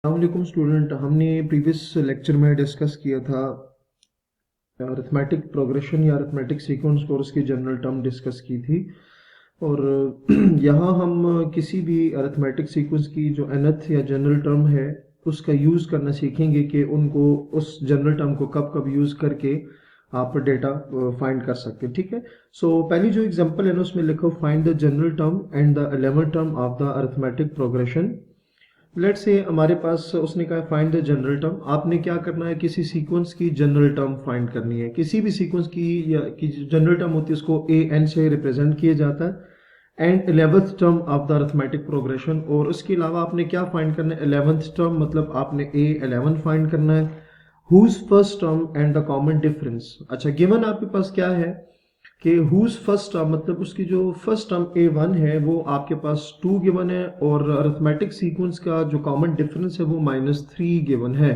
अस्सलामुअलैकुम स्टूडेंट, हमने previous lecture में डिस्कस किया था अरिथमेटिक प्रोग्रेशन या अरिथमेटिक सीक्वेंस कोर्स की जनरल टर्म डिस्कस की थी। और यहाँ हम किसी भी अरिथमेटिक सीक्वेंस की जो nth या जनरल टर्म है उसका यूज़ करना सीखेंगे कि उनको उस जनरल टर्म को कब कब यूज़ करके आप डेटा फाइंड कर सकते हैं। ठीक है। सो पहली जो एग्जांपल है ना उसमें लिखो find the general term and the 11th term of the arithmetic progression. Let's say हमारे पास उसने कहा फाइंड द जनरल टर्म। आपने क्या करना है, किसी सीक्वेंस की जनरल टर्म फाइंड करनी है। किसी भी सीक्वेंस की या की जनरल टर्म होती है उसको ए एन से रिप्रेजेंट किया जाता है and 11th term of the arithmetic progression. और उसके अलावा आपने क्या फाइंड करना है, 11th टर्म मतलब आपने ए 11 फाइंड करना है। Whose first term and the common difference. अच्छा, गिवन आपके पास क्या है कि हुज फर्स्ट टर्म मतलब उसकी जो फर्स्ट टर्म A1 है वो आपके पास 2 गिवन है और अरिथमेटिक सीक्वेंस का जो कॉमन डिफरेंस है वो -3 गिवन है।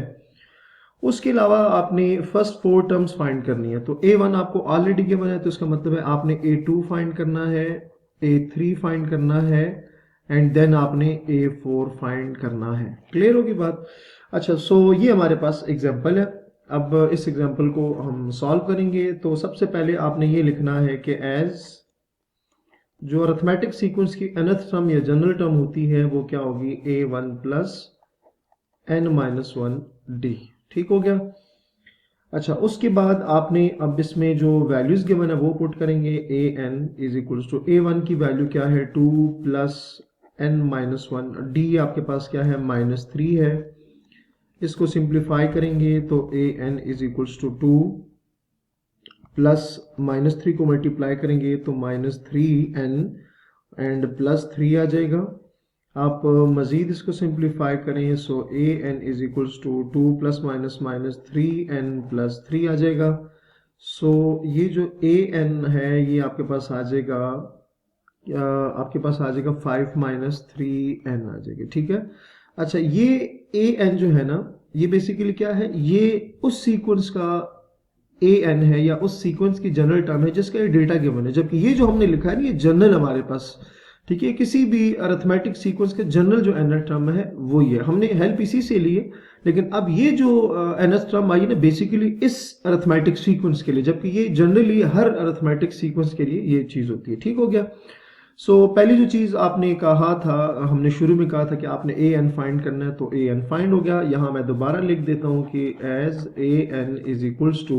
उसके अलावा आपने फर्स्ट 4 टर्म्स फाइंड करनी है। तो A1 आपको ऑलरेडी गिवन है तो इसका मतलब है आपने A2 फाइंड करना है, A3 फाइंड करना है एंड देन आपने A4 फाइंड करना है। क्लियर होगी बात। अच्छा, सो ये हमारे पास एग्जांपल है। अब इस एग्जांपल को हम सॉल्व करेंगे। तो सबसे पहले आपने ये लिखना है कि एज जो अरिथमेटिक सीक्वेंस की nth टर्म या जनरल टर्म होती है वो क्या होगी, A1 प्लस n-1 d। ठीक हो गया। अच्छा, उसके बाद आपने अब इसमें जो वैल्यूज गिवन है वो पुट करेंगे। A n is equals to A1 की वैल्यू क्या है 2 प्लस n-1, d आपके पास क्या है -3 है। इसको सिंप्लीफाई करेंगे तो a n is equals to 2 plus -3 को मल्टीप्लाई करेंगे तो -3n एंड +3 आ जाएगा। आप मजीद इसको सिंप्लीफाई करें so a n is equals to 2 plus minus -3n +3 आ जाएगा। सो ये जो ए एन है ये आपके पास आ जाएगा, आपके पास आ जाएगा 5 - 3n आ जाएगी। ठीक है। अच्छा, ये ए एन जो है ना ये बेसिकली क्या है, ये उस सीक्वेंस का ए एन है या उस सीक्वेंस की जनरल टर्म है जिसका ये डेटा गिवन है। जबकि ये जो हमने लिखा है ना ये जनरल हमारे पास, ठीक है, किसी भी अरिथमेटिक सीक्वेंस का जनरल जो एनथ टर्म है वो ये हमने हेल्प इसी से लिए। लेकिन अब ये जो एनथ टर्म आई ना बेसिकली इस अरिथमेटिक सीक्वेंस के लिए, जबकि ये जनरली हर अरिथमेटिक सीक्वेंस के लिए ये चीज होती है। ठीक हो गया। सो पहली जो चीज आपने कहा था, हमने शुरू में कहा था कि आपने ए एन फाइंड करना है तो ए एन फाइंड हो गया। यहां मैं दोबारा लिख देता हूं कि as A n is equals to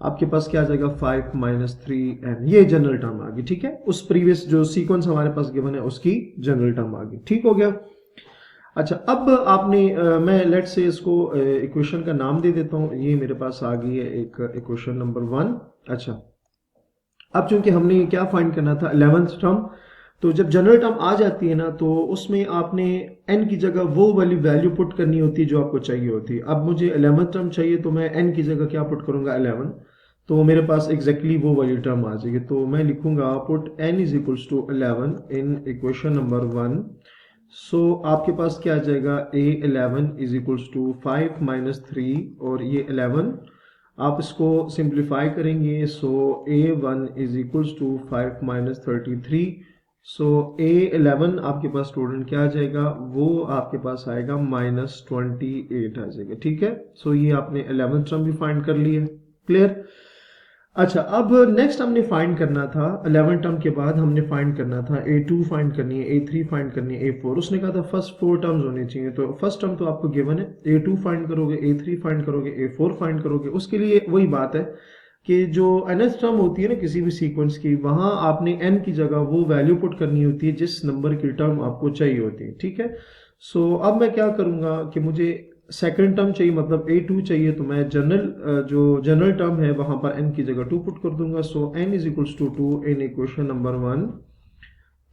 आपके पास क्या आ जाएगा 5 - 3n। ये जनरल टर्म आ गई। ठीक है, उस प्रीवियस जो सीक्वेंस हमारे पास गिवन है उसकी जनरल टर्म आ गई। ठीक हो गया। अच्छा, अब आपने मैं लेट से इसको इक्वेशन का नाम दे देता हूं। ये मेरे पास आ गई है एक इक्वेशन नंबर 1। अच्छा, अब चूंकि हमने क्या फाइंड करना था 11th टर्म, तो जब जनरल टर्म आ जाती है ना तो उसमें आपने n की जगह वो वाली वैल्यू पुट करनी होती है जो आपको चाहिए होती है। अब मुझे 11th टर्म चाहिए तो मैं n की जगह क्या पुट करूंगा 11, तो मेरे पास एग्जैक्टली वो वाली टर्म आ जाएगी। तो मैं लिखूंगा put n is equals to 11 in equation number 1। So आपके पास क्या आ जाएगा A11 इज इक्वल्स टू 5 - 3 और ये 11 आप इसको सिंप्लीफाई करेंगे so A1 is equals to 5 - 33। So A11 आपके पास स्टूडेंट क्या आ जाएगा, वो आपके पास आएगा -28 आ जाएगा। ठीक है। सो ये आपने 11th टर्म भी फाइंड कर ली है। क्लियर। अच्छा, अब नेक्स्ट हमने फाइंड करना था 11 टर्म के बाद हमने फाइंड करना था A2 फाइंड करनी है, A3 फाइंड करनी है, A4। उसने कहा था फर्स्ट 4 टर्म्स होने चाहिए। तो फर्स्ट टर्म तो आपको गिवन है, A2 फाइंड करोगे, A3 फाइंड करोगे, A4 फाइंड करोगे। उसके लिए वही बात है कि जो nth टर्म होती है ना किसी भी सीक्वेंस की, वहां आपने n की जगह वो वैल्यू पुट करनी होती है जिस नंबर की टर्म आपको चाहिए होती है। ठीक है। सो अब मैं क्या करूंगा कि मुझे सेकंड टर्म चाहिए मतलब A2 चाहिए, तो मैं जो जनरल टर्म है वहां पर n की जगह 2 पुट कर दूंगा। So n is equals to 2 in equation number 1।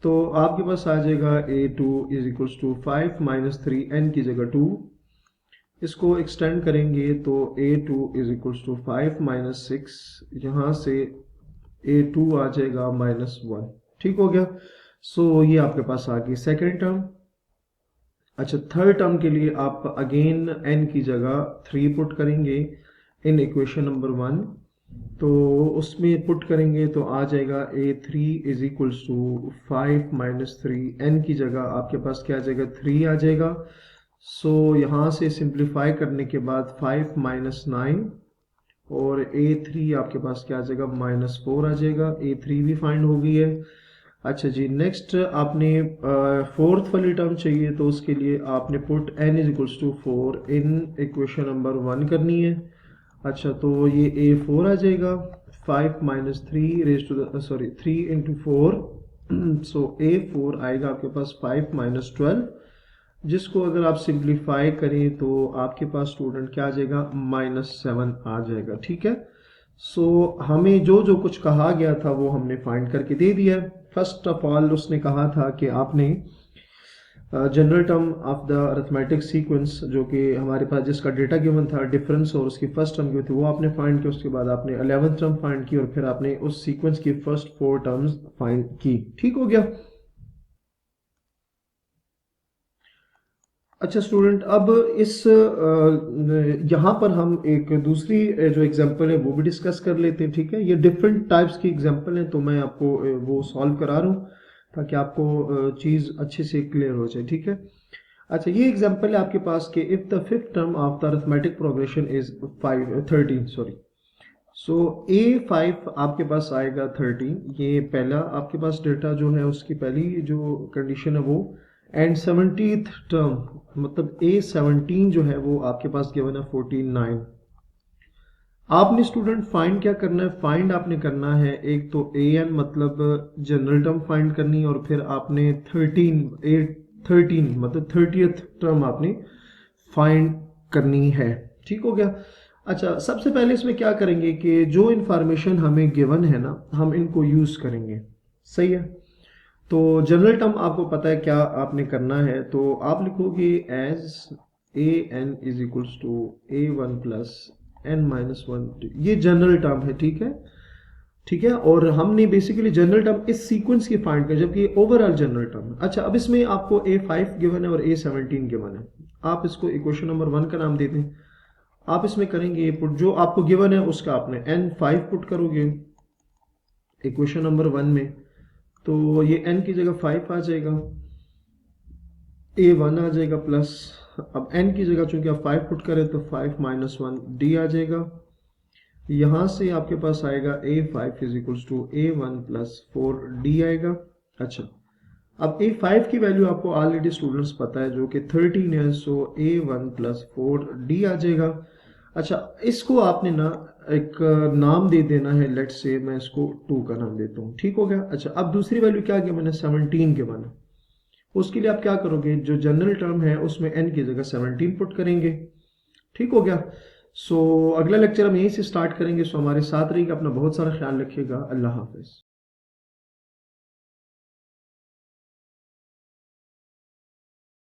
तो आपके पास आ जाएगा A2 is equals to 5 - 3 n की जगह 2। इसको एक्सटेंड करेंगे तो A2 इज इक्वल्स टू 5 - 6, यहां से A2 आ जाएगा -1। ठीक हो गया। सो ये आपके पास आ गई सेकेंड टर्म। अच्छा, थर्ड टर्म के लिए आप अगेन n की जगह 3 पुट करेंगे इन इक्वेशन नंबर 1। तो उसमें पुट करेंगे तो आ जाएगा A3 is equals to 5 - 3 n की जगह आपके पास क्या आ जाएगा 3 आ जाएगा। सो यहाँ से सिंप्लीफाई करने के बाद 5 माइनस 9 और A3 आपके पास क्या आ जाएगा, -4 आ जाएगा। A3 भी फाइंड हो गई है। अच्छा जी, नेक्स्ट आपने फोर्थ वाली टर्म चाहिए, तो उसके लिए आपने put n is equals to 4 in equation number 1 करनी है। अच्छा, तो ये A4 आ जाएगा। 5 minus 3 raise to the sorry 3 into 4 so A4 आएगा आपके पास 5 माइनस 12, जिसको अगर आप सिंप्लीफाई करें तो आपके पास स्टूडेंट क्या आ जाएगा, -7 आ जाएगा। ठीक है, सो हमें जो जो कुछ कहा गया था वो हमने फाइंड करके दे दिया। फर्स्ट ऑफ ऑल उसने कहा था कि आपने general term of the arithmetic sequence, जो कि हमारे पास जिसका डेटा गिवन था डिफरेंस और उसकी फर्स्ट टर्म की थी, वो आपने फाइंड किया। उसके बाद आपने 11th टर्म फाइंड की और फिर आपने उस सीक्वेंस की फर्स्ट 4 टर्म्स फाइंड की। ठीक हो गया। अच्छा स्टूडेंट, अब इस यहाँ पर हम एक दूसरी जो एग्जांपल है वो भी डिस्कस कर लेते हैं। ठीक है, ये डिफरेंट टाइप्स की एग्जांपल है, तो मैं आपको वो सॉल्व करा रहा हूँ ताकि आपको चीज़ अच्छे से क्लियर हो जाए। ठीक है, अच्छा ये एग्जांपल है आपके पास कि if the fifth term of the arithmetic progression is 13 sorry, so A5 आपके पास आएगा 13। ये पहला आपके पास डेटा जो है उसकी पहली जो कंडीशन है वो, एंड 70th टर्म मतलब A17 जो है वो आपके पास गिवन है 14 9। आपने स्टूडेंट फाइंड क्या करना है, फाइंड आपने करना है एक तो AN मतलब जनरल टर्म फाइंड करनी है, और फिर आपने 13 मतलब 30th टर्म आपने फाइंड करनी है। ठीक हो गया। अच्छा, सबसे पहले इसमें क्या करेंगे कि जो इंफॉर्मेशन हमें गिवन है ना, हम इनको यूज करेंगे। सही है, तो जनरल टर्म आपको पता है क्या आपने करना है, तो आप लिखोगे as AN is equals to A1 plus n-1। ये जनरल टर्म है। ठीक है, ठीक है, और हमने बेसिकली जनरल टर्म इस सीक्वेंस की फाइंड कर, जबकि ओवरऑल जनरल टर्म। अच्छा, अब इसमें आपको A5 गिवन है और A17 गिवन है। आप इसको इक्वेशन नंबर 1 का नाम दे दें। आप इसमें करेंगे पुट जो आपको गिवन है उसका आपने n5 पुट करोगे इक्वेशन नंबर 1 में, तो ये n की जगह 5 आ जाएगा, A1 आ जाएगा प्लस, अब n की जगह चूंकि आप 5 पुट करें तो 5 माइनस 1 D आ जाएगा। यहां से आपके पास आएगा A5 is equals to A1 plus 4D आएगा। अच्छा, अब A5 की वैल्यू आपको ऑलरेडी स्टूडेंट्स पता है जो कि 13 है, सो A1 प्लस 4D आ जाएगा। अच्छा, इसको आपने ना एक नाम दे देना है, लेट्स से मैं इसको 2 का नाम देता हूँ। ठीक हो गया। अच्छा, अब दूसरी वैल्यू क्या किया मैंने, 17 के बना। उसके लिए आप क्या करोगे, जो जनरल टर्म है उसमें n की जगह 17 पुट करेंगे। ठीक हो गया। सो अगला लेक्चर हम यहीं से स्टार्ट करेंगे। सो हमारे साथ रहिएगा, अपना बहुत सारा ख्याल रखिएगा। अल्लाह हाफिज।